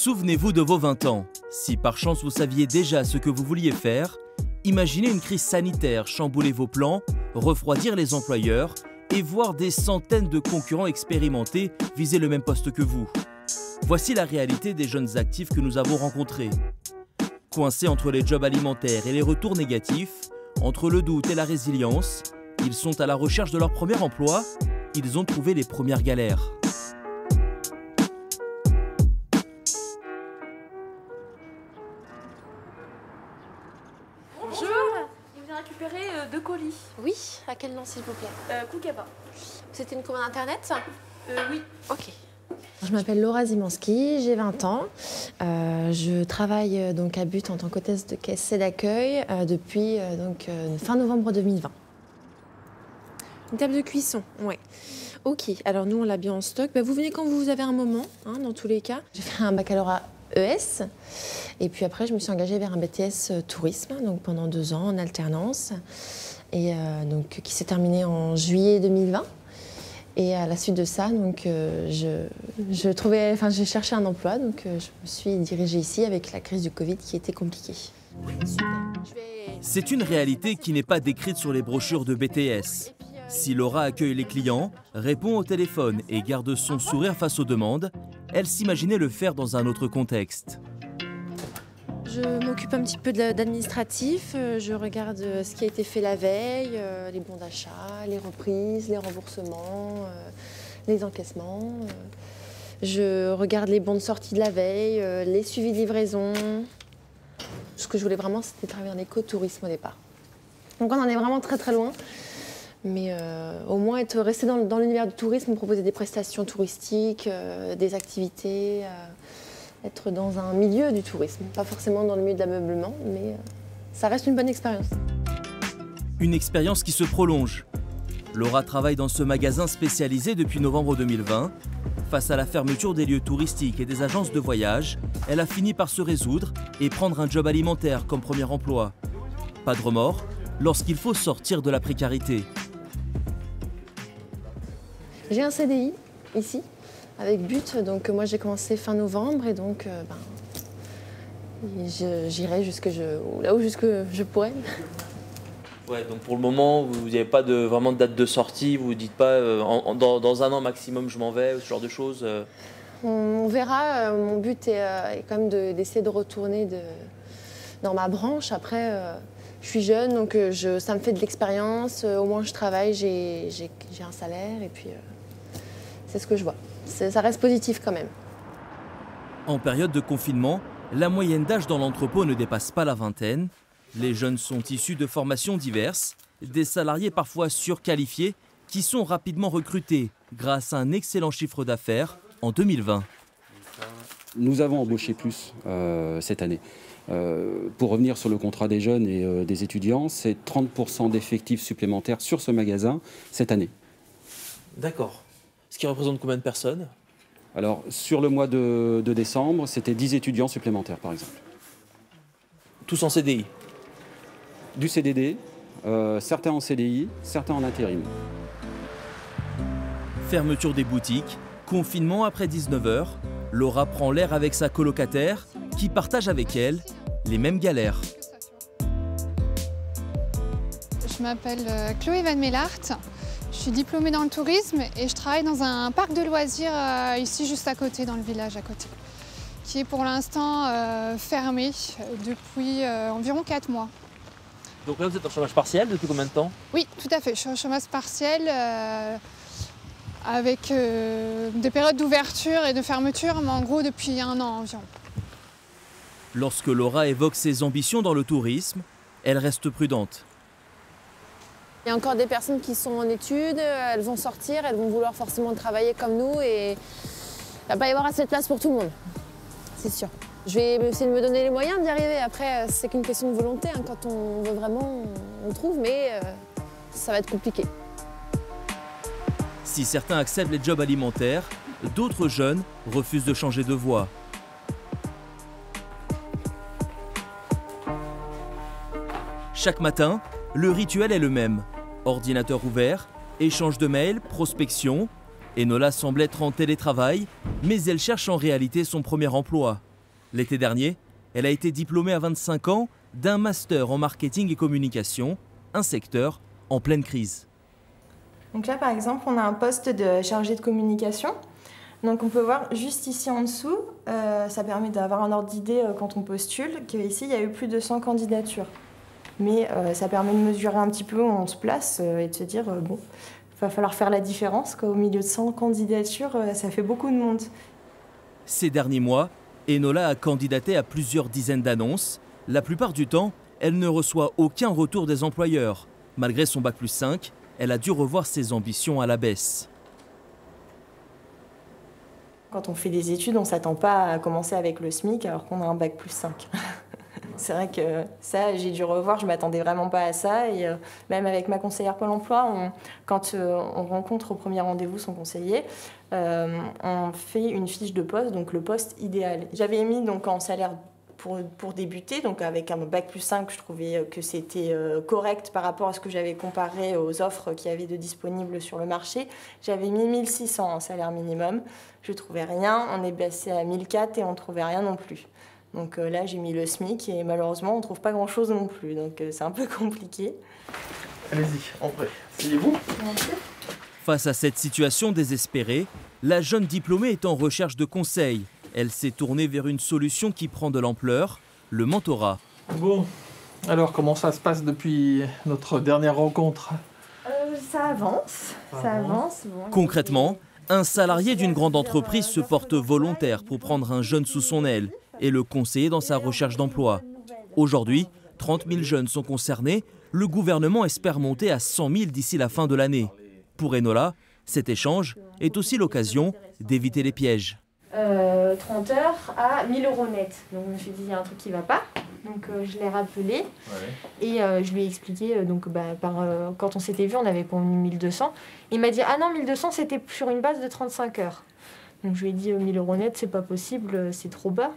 Souvenez-vous de vos 20 ans. Si par chance vous saviez déjà ce que vous vouliez faire, imaginez une crise sanitaire chambouler vos plans, refroidir les employeurs et voir des centaines de concurrents expérimentés viser le même poste que vous. Voici la réalité des jeunes actifs que nous avons rencontrés. Coincés entre les jobs alimentaires et les retours négatifs, entre le doute et la résilience, ils sont à la recherche de leur premier emploi, ils ont trouvé les premières galères. Bonjour, il vient récupérer 2 colis. Oui, à quel nom s'il vous plaît? Koukaba. C'était une commande internet? Oui. Ok. Je m'appelle Laura Zimanski, j'ai 20 ans. Je travaille donc à But en tant qu'hôtesse de caisse et d'accueil depuis fin novembre 2020. Une table de cuisson, ouais. Ok, alors nous on l'a bien en stock. Vous venez quand vous avez un moment, hein, dans tous les cas. J'ai fait un baccalauréat ES et puis après je me suis engagée vers un BTS tourisme, donc pendant 2 ans en alternance, et qui s'est terminé en juillet 2020. Et à la suite de ça, j'ai cherché un emploi, donc je me suis dirigée ici avec la crise du Covid qui était compliquée. C'est une réalité qui n'est pas décrite sur les brochures de BTS. Si Laura accueille les clients, répond au téléphone et garde son sourire face aux demandes, elle s'imaginait le faire dans un autre contexte. Je m'occupe un petit peu d'administratif, je regarde ce qui a été fait la veille, les bons d'achat, les reprises, les remboursements, les encaissements. Je regarde les bons de sortie de la veille, les suivis de livraison. Ce que je voulais vraiment, c'était travailler en écotourisme au départ. Donc on en est vraiment très très loin, mais au moins rester dans l'univers du tourisme, proposer des prestations touristiques, des activités. Être dans un milieu du tourisme, pas forcément dans le milieu de l'ameublement, mais ça reste une bonne expérience. Une expérience qui se prolonge. Laura travaille dans ce magasin spécialisé depuis novembre 2020. Face à la fermeture des lieux touristiques et des agences de voyage, elle a fini par se résoudre et prendre un job alimentaire comme premier emploi. Pas de remords lorsqu'il faut sortir de la précarité. J'ai un CDI ici, avec But, donc moi j'ai commencé fin novembre et donc j'irai là où je pourrai. Ouais, donc pour le moment, vous n'avez pas vraiment de date de sortie, vous ne dites pas dans 1 an maximum je m'en vais, ce genre de choses On verra, mon but est quand même d'essayer de retourner dans ma branche. Après, je suis jeune, donc ça me fait de l'expérience, au moins je travaille, j'ai un salaire et puis c'est ce que je vois. Ça reste positif quand même. En période de confinement, la moyenne d'âge dans l'entrepôt ne dépasse pas la vingtaine. Les jeunes sont issus de formations diverses, des salariés parfois surqualifiés qui sont rapidement recrutés grâce à un excellent chiffre d'affaires en 2020. Nous avons embauché plus cette année. Pour revenir sur le contrat des jeunes et des étudiants, c'est 30% d'effectifs supplémentaires sur ce magasin cette année. D'accord. Ce qui représente combien de personnes? Alors, sur le mois de décembre, c'était 10 étudiants supplémentaires, par exemple. Tous en CDI? Du CDD, certains en CDI, certains en intérim. Fermeture des boutiques, confinement après 19h, Laura prend l'air avec sa colocataire qui partage avec elle les mêmes galères. Je m'appelle Chloé Van Mellart. Je suis diplômée dans le tourisme et je travaille dans un parc de loisirs ici juste à côté, dans le village à côté, qui est pour l'instant fermé depuis environ 4 mois. Donc là vous êtes en chômage partiel depuis combien de temps? Oui, tout à fait, je suis en chômage partiel avec des périodes d'ouverture et de fermeture, mais en gros depuis 1 an environ. Lorsque Laura évoque ses ambitions dans le tourisme, elle reste prudente. Il y a encore des personnes qui sont en études, elles vont sortir, elles vont vouloir forcément travailler comme nous et il ne va pas y avoir assez de place pour tout le monde, c'est sûr. Je vais essayer de me donner les moyens d'y arriver. Après, c'est qu'une question de volonté. Hein. Quand on veut vraiment, on trouve, mais ça va être compliqué. Si certains acceptent les jobs alimentaires, d'autres jeunes refusent de changer de voie. Chaque matin, le rituel est le même. Ordinateur ouvert, échange de mails, prospection. Enola semble être en télétravail, mais elle cherche en réalité son premier emploi. L'été dernier, elle a été diplômée à 25 ans d'un master en marketing et communication, un secteur en pleine crise. Donc là, par exemple, on a un poste de chargé de communication. Donc on peut voir juste ici en dessous, ça permet d'avoir un ordre d'idée quand on postule, qu'ici il y a eu plus de 100 candidatures. Mais ça permet de mesurer un petit peu où on se place et de se dire, bon, il va falloir faire la différence, quoi. Au milieu de 100 candidatures, ça fait beaucoup de monde. Ces derniers mois, Enola a candidaté à plusieurs dizaines d'annonces. La plupart du temps, elle ne reçoit aucun retour des employeurs. Malgré son bac+5, elle a dû revoir ses ambitions à la baisse. Quand on fait des études, on ne s'attend pas à commencer avec le SMIC alors qu'on a un bac+5. C'est vrai que ça, j'ai dû revoir, je ne m'attendais vraiment pas à ça. Et même avec ma conseillère Pôle emploi, quand on rencontre au premier rendez-vous son conseiller, on fait une fiche de poste, donc le poste idéal. J'avais mis donc en salaire pour débuter, donc avec un bac+5, je trouvais que c'était correct par rapport à ce que j'avais comparé aux offres qu'il y avait de disponibles sur le marché. J'avais mis 1600 en salaire minimum, je ne trouvais rien, on est passé à 1004 et on ne trouvait rien non plus. Donc là, j'ai mis le SMIC et malheureusement, on ne trouve pas grand-chose non plus, donc c'est un peu compliqué. Allez-y, entrez. Asseyez-vous. Face à cette situation désespérée, la jeune diplômée est en recherche de conseils. Elle s'est tournée vers une solution qui prend de l'ampleur, le mentorat. Bon, alors comment ça se passe depuis notre dernière rencontre? Ça avance, Bon, Concrètement, un salarié d'une grande entreprise se porte volontaire pour prendre un jeune sous son aile et le conseiller dans sa recherche d'emploi. Aujourd'hui, 30 000 jeunes sont concernés. Le gouvernement espère monter à 100 000 d'ici la fin de l'année. Pour Enola, cet échange est aussi l'occasion d'éviter les pièges. 30 heures à 1 000 € net. Donc je me suis dit, il y a un truc qui ne va pas. Donc je l'ai rappelé et je lui ai expliqué, quand on s'était vu, on avait convenu 1 200. Il m'a dit, ah non, 1 200, c'était sur une base de 35 heures. Donc je lui ai dit, 1 000 € net, c'est pas possible, c'est trop bas.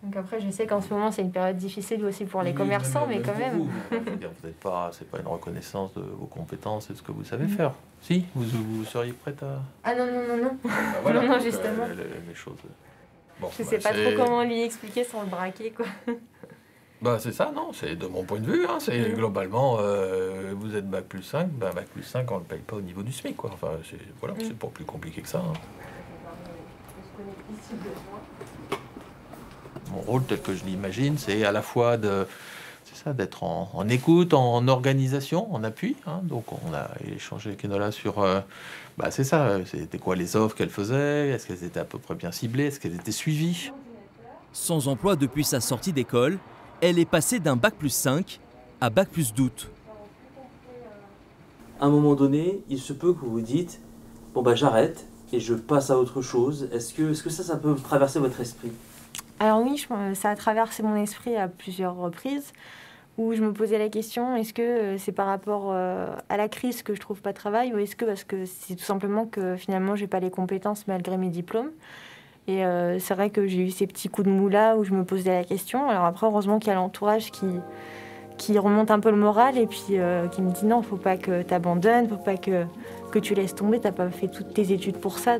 Donc après, je sais qu'en ce moment, c'est une période difficile aussi pour les commerçants, mais quand même. Vous n'êtes pas, c'est pas une reconnaissance de vos compétences et de ce que vous savez faire. Si, vous seriez prête à... Ah non. Voilà, non, justement. Les choses... Bon, je sais pas trop comment lui expliquer sans le braquer, quoi. Bah c'est ça, non, c'est de mon point de vue, hein, c'est globalement, vous êtes bac+5, bac+5 on le paye pas au niveau du SMIC, quoi. Enfin, c'est pas plus compliqué que ça. Hein. Mon rôle tel que je l'imagine, c'est à la fois d'être en écoute, en organisation, en appui. Hein. Donc on a échangé avec Enola sur, c'est ça, c'était quoi les offres qu'elle faisait, est-ce qu'elles étaient à peu près bien ciblées, est-ce qu'elles étaient suivies. Sans emploi depuis sa sortie d'école, elle est passée d'un bac+5 à bac+12. À un moment donné, il se peut que vous vous dites, bon j'arrête et je passe à autre chose. Est-ce que ça peut traverser votre esprit? Alors oui, ça a traversé mon esprit à plusieurs reprises où je me posais la question, est-ce que c'est par rapport à la crise que je trouve pas de travail ou est-ce que parce que c'est tout simplement que finalement j'ai pas les compétences malgré mes diplômes. Et c'est vrai que j'ai eu ces petits coups de mou là où je me posais la question. Alors après, heureusement qu'il y a l'entourage qui remonte un peu le moral et puis qui me dit non, faut pas que tu abandonnes, faut pas que tu laisses tomber, t'as pas fait toutes tes études pour ça.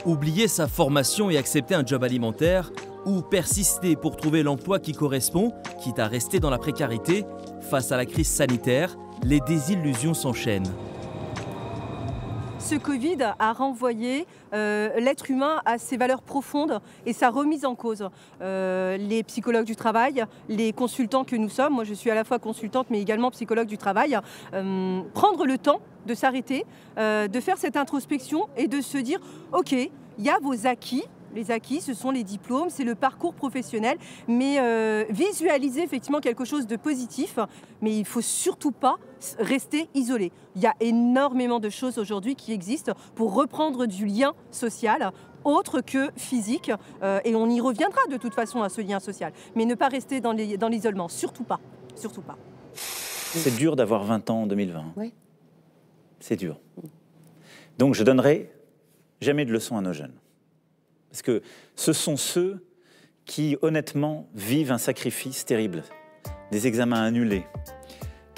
Oublier sa formation et accepter un job alimentaire ou persister pour trouver l'emploi qui correspond, quitte à rester dans la précarité, face à la crise sanitaire, les désillusions s'enchaînent. Ce Covid a renvoyé l'être humain à ses valeurs profondes et sa remise en cause. Les psychologues du travail, les consultants que nous sommes, moi je suis à la fois consultante mais également psychologue du travail, prendre le temps de s'arrêter, de faire cette introspection et de se dire ok, il y a vos acquis. Les acquis, ce sont les diplômes, c'est le parcours professionnel, mais visualiser effectivement quelque chose de positif, mais il ne faut surtout pas rester isolé. Il y a énormément de choses aujourd'hui qui existent pour reprendre du lien social, autre que physique, et on y reviendra de toute façon à ce lien social, mais ne pas rester dans l'isolement, surtout pas, surtout pas. C'est dur d'avoir 20 ans en 2020. Oui. C'est dur. Donc je donnerai jamais de leçons à nos jeunes. Parce que ce sont ceux qui, honnêtement, vivent un sacrifice terrible. Des examens annulés,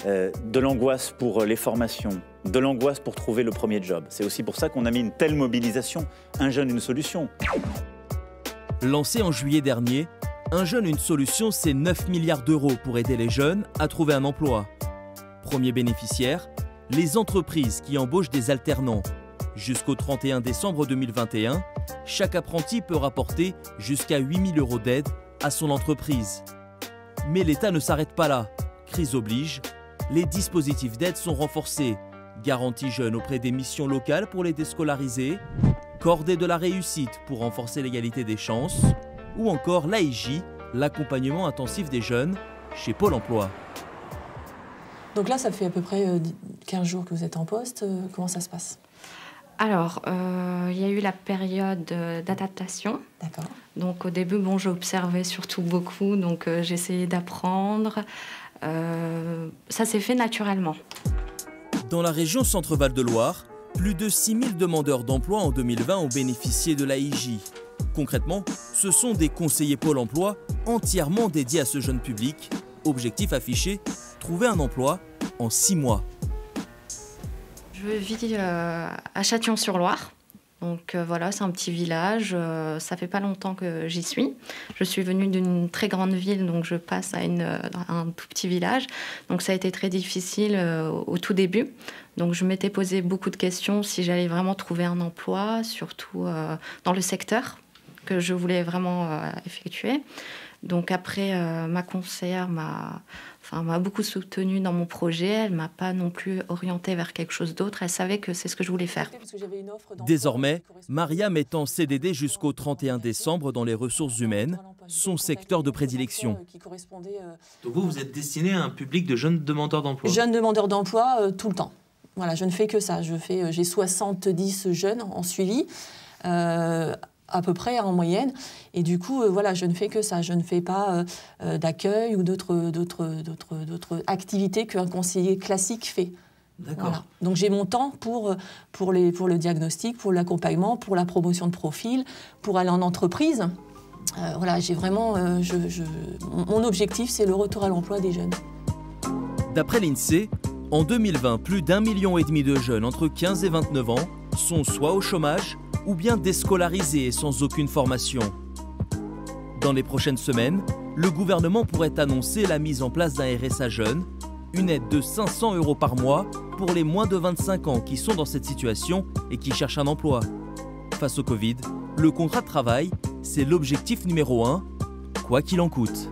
de l'angoisse pour les formations, de l'angoisse pour trouver le premier job. C'est aussi pour ça qu'on a mis une telle mobilisation. Un jeune, une solution. Lancé en juillet dernier, Un jeune, une solution, c'est 9 milliards d'euros pour aider les jeunes à trouver un emploi. Premier bénéficiaire, les entreprises qui embauchent des alternants. Jusqu'au 31 décembre 2021, chaque apprenti peut rapporter jusqu'à 8 000 euros d'aide à son entreprise. Mais l'État ne s'arrête pas là. Crise oblige, les dispositifs d'aide sont renforcés. Garantie jeune auprès des missions locales pour les déscolariser, cordée de la réussite pour renforcer l'égalité des chances, ou encore l'AIJ, l'accompagnement intensif des jeunes, chez Pôle emploi. Donc là, ça fait à peu près 15 jours que vous êtes en poste. Comment ça se passe? Alors, il y a eu la période d'adaptation. D'accord. Donc au début, bon, j'observais surtout beaucoup, donc j'essayais d'apprendre. Ça s'est fait naturellement. Dans la région Centre-Val de Loire, plus de 6 000 demandeurs d'emploi en 2020 ont bénéficié de l'AIJ. Concrètement, ce sont des conseillers Pôle emploi entièrement dédiés à ce jeune public. Objectif affiché, trouver un emploi en 6 mois. Je vis à Châtillon-sur-Loire. Donc voilà, c'est un petit village. Ça fait pas longtemps que j'y suis. Je suis venue d'une très grande ville, donc je passe à un tout petit village. Donc ça a été très difficile au tout début. Donc je m'étais posé beaucoup de questions si j'allais vraiment trouver un emploi, surtout dans le secteur que je voulais vraiment effectuer. Donc après, ma conseillère m'a beaucoup soutenue dans mon projet. Elle ne m'a pas non plus orientée vers quelque chose d'autre. Elle savait que c'est ce que je voulais faire. Désormais, Mariam est en CDD jusqu'au 31 décembre dans les ressources humaines, son secteur de prédilection. Donc vous êtes destiné à un public de jeunes demandeurs d'emploi? Jeunes demandeurs d'emploi tout le temps. Voilà, je ne fais que ça. J'ai 70 jeunes en suivi. À peu près en moyenne, et du coup, voilà, je ne fais que ça. Je ne fais pas d'accueil ou d'autres activités qu'un conseiller classique fait. D'accord. Voilà. Donc j'ai mon temps pour le diagnostic, pour l'accompagnement, pour la promotion de profil, pour aller en entreprise. Voilà, j'ai vraiment, mon objectif, c'est le retour à l'emploi des jeunes. D'après l'INSEE, en 2020, plus d'1,5 million de jeunes entre 15 et 29 ans sont soit au chômage, ou bien déscolarisés et sans aucune formation. Dans les prochaines semaines, le gouvernement pourrait annoncer la mise en place d'un RSA jeune, une aide de 500 € par mois pour les moins de 25 ans qui sont dans cette situation et qui cherchent un emploi. Face au Covid, le contrat de travail, c'est l'objectif numéro 1, quoi qu'il en coûte.